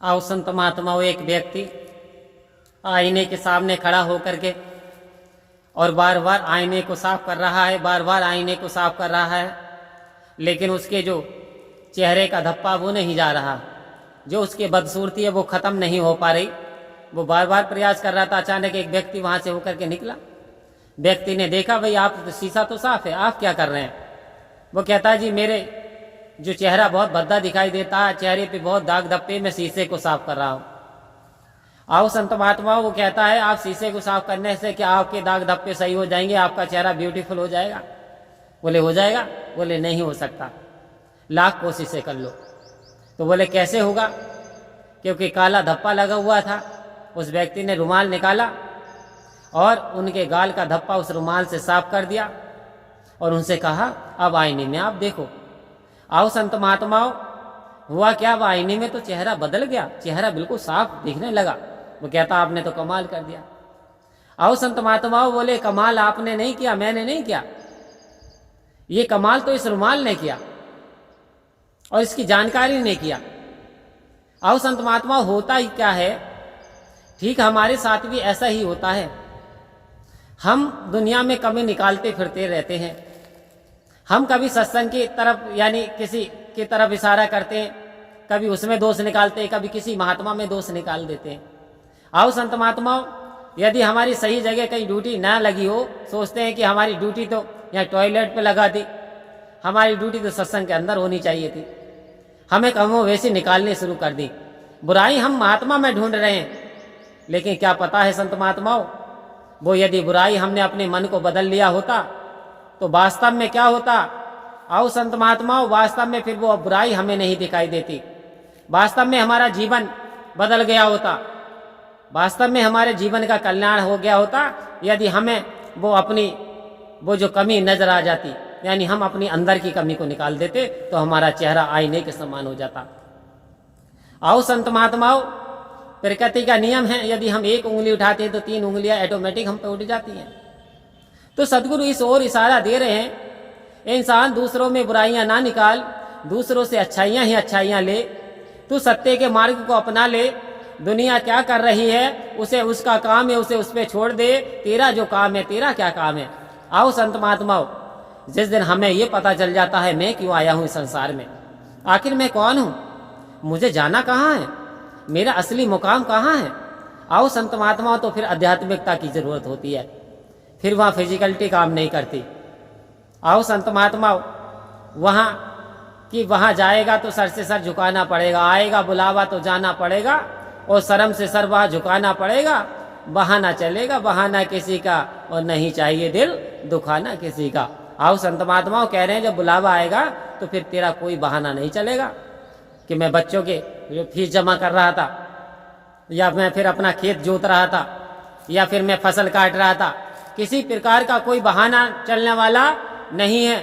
आओ संत महात्माओं, एक व्यक्ति आईने के सामने खड़ा होकर के और बार बार आईने को साफ कर रहा है, बार बार आईने को साफ कर रहा है, लेकिन उसके जो चेहरे का धब्बा वो नहीं जा रहा, जो उसकी बदसूरती है वो खत्म नहीं हो पा रही। वो बार बार प्रयास कर रहा था। अचानक एक व्यक्ति वहां से होकर के निकला। व्यक्ति ने देखा, भाई आप शीशा तो साफ है, आप क्या कर रहे हैं? वो कहता है, जी मेरे जो चेहरा बहुत भद्दा दिखाई देता है, चेहरे पे बहुत दाग धब्बे, मैं शीशे को साफ कर रहा हूं। आओ संत महात्मा, वो कहता है, आप शीशे को साफ करने से क्या आपके दाग धब्बे सही हो जाएंगे, आपका चेहरा ब्यूटीफुल हो जाएगा? बोले हो जाएगा। बोले नहीं हो सकता, लाख कोशिशें कर लो। तो बोले कैसे होगा? क्योंकि काला धब्बा लगा हुआ था। उस व्यक्ति ने रुमाल निकाला और उनके गाल का धब्बा उस रुमाल से साफ कर दिया और उनसे कहा, अब आईने में आप देखो। आओ संत महात्माओं, हुआ क्या? अब आईने में तो चेहरा बदल गया, चेहरा बिल्कुल साफ दिखने लगा। वो कहता, आपने तो कमाल कर दिया। आओ संत महात्माओं, बोले कमाल आपने नहीं किया, मैंने नहीं किया, ये कमाल तो इस रुमाल ने किया और इसकी जानकारी ने किया। आओ संत महात्मा, होता ही क्या है, ठीक हमारे साथ भी ऐसा ही होता है। हम दुनिया में कमी निकालते फिरते रहते हैं। हम कभी सत्संग की तरफ यानी किसी की तरफ इशारा करते हैं, कभी उसमें दोष निकालते हैं, कभी किसी महात्मा में दोष निकाल देते हैं। आओ संत महात्माओं, यदि हमारी सही जगह कहीं ड्यूटी ना लगी हो, सोचते हैं कि हमारी ड्यूटी तो यहाँ टॉयलेट पे लगा दी, हमारी ड्यूटी तो सत्संग के अंदर होनी चाहिए थी, हमें कमों वैसी निकालनी शुरू कर दी। बुराई हम महात्मा में ढूंढ रहे हैं, लेकिन क्या पता है संत महात्माओं, वो यदि बुराई हमने अपने मन को बदल लिया होता तो वास्तव में क्या होता? आओ संत महात्माओं, वास्तव में फिर वो बुराई हमें नहीं दिखाई देती, वास्तव में हमारा जीवन बदल गया होता, वास्तव में हमारे जीवन का कल्याण हो गया होता यदि हमें वो जो कमी नजर आ जाती, यानी हम अपनी अंदर की कमी को निकाल देते तो हमारा चेहरा आईने के समान हो जाता। आओ संत महात्माओं, प्रकृति का नियम है, यदि हम एक उंगली उठाते हैं तो 3 उंगलियां ऑटोमेटिक हम पे उठ जाती हैं। तो सदगुरु इस ओर इशारा दे रहे हैं, इंसान दूसरों में बुराइयां ना निकाल, दूसरों से अच्छाइयां ही अच्छाइयां ले, तू सत्य के मार्ग को अपना ले। दुनिया क्या कर रही है उसे उसका काम है, उसे उस पर छोड़ दे, तेरा जो काम है, तेरा क्या काम है? आओ संत महात्माओं, जिस दिन हमें ये पता चल जाता है मैं क्यों आया हूं इस संसार में, आखिर मैं कौन हूं, मुझे जाना कहाँ है, मेरा असली मुकाम कहाँ है। आओ संत महात्माओं, तो फिर आध्यात्मिकता की जरूरत होती है, फिर वहां फिजिकलिटी काम नहीं करती। आओ संत महात्माओं, वहां जाएगा तो सर से सर झुकाना पड़ेगा, आएगा बुलावा तो जाना पड़ेगा और शर्म से सर वहां झुकाना पड़ेगा। बहाना चलेगा, बहाना किसी का और नहीं चाहिए दिल दुखाना किसी का। आओ संत महात्माओं कह रहे हैं, जब बुलावा आएगा तो फिर तेरा कोई बहाना नहीं चलेगा कि मैं बच्चों के फीस जमा कर रहा था, या मैं फिर अपना खेत जोत रहा था, या फिर मैं फसल काट रहा था। किसी प्रकार का कोई बहाना चलने वाला नहीं है।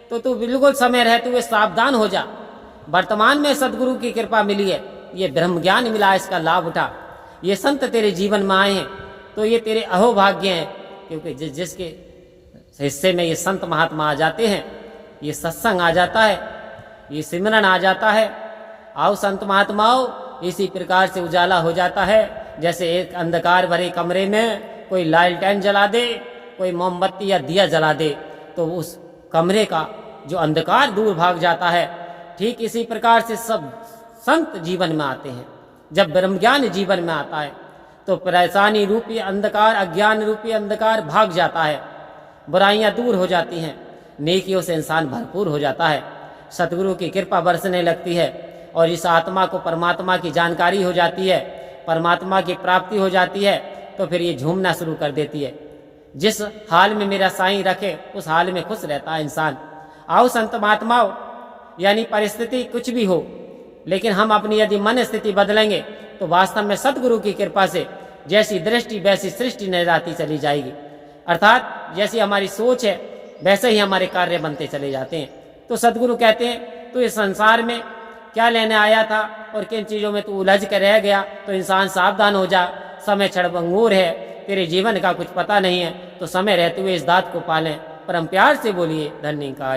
तो तू बिल्कुल समय रहते हुए सावधान हो जा। वर्तमान में सदगुरु की कृपा मिली है, ये ब्रह्म ज्ञान मिला, इसका लाभ उठा। ये संत तेरे जीवन में आए हैं तो ये तेरे अहोभाग्य हैं, क्योंकि जिसके हिस्से में ये संत महात्मा आ जाते हैं, ये सत्संग आ जाता है, ये सिमरन आ जाता है। आओ संत महात्माओं, इसी प्रकार से उजाला हो जाता है। जैसे एक अंधकार भरे कमरे में कोई लालटेन जला दे, कोई मोमबत्ती या दिया जला दे, तो उस कमरे का जो अंधकार दूर भाग जाता है। ठीक इसी प्रकार से सब संत जीवन में आते हैं। जब ब्रह्म ज्ञान जीवन में आता है तो परेशानी रूपी अंधकार, अज्ञान रूपी अंधकार भाग जाता है, बुराइयां दूर हो जाती हैं, नेकियों से इंसान भरपूर हो जाता है, सतगुरु की कृपा बरसने लगती है और इस आत्मा को परमात्मा की जानकारी हो जाती है, परमात्मा की प्राप्ति हो जाती है। तो फिर ये झूमना शुरू कर देती है, जिस हाल में मेरा साईं रखे उस हाल में खुश रहता है इंसान। आओ संत महात्माओं, यानी परिस्थिति कुछ भी हो, लेकिन हम अपनी यदि मन स्थिति बदलेंगे तो वास्तव में सतगुरु की कृपा से जैसी दृष्टि वैसी सृष्टि नजर आती चली जाएगी। अर्थात जैसी हमारी सोच है वैसे ही हमारे कार्य बनते चले जाते हैं। तो सतगुरु कहते हैं, तो इस संसार में क्या लेने आया था और किन चीजों में तू उलझ कर रह गया, तो इंसान सावधान हो जा, समय क्षणभंगुर है, तेरे जीवन का कुछ पता नहीं है, तो समय रहते हुए इस दात को पालें। परम प्यार से बोलिए धन्य का।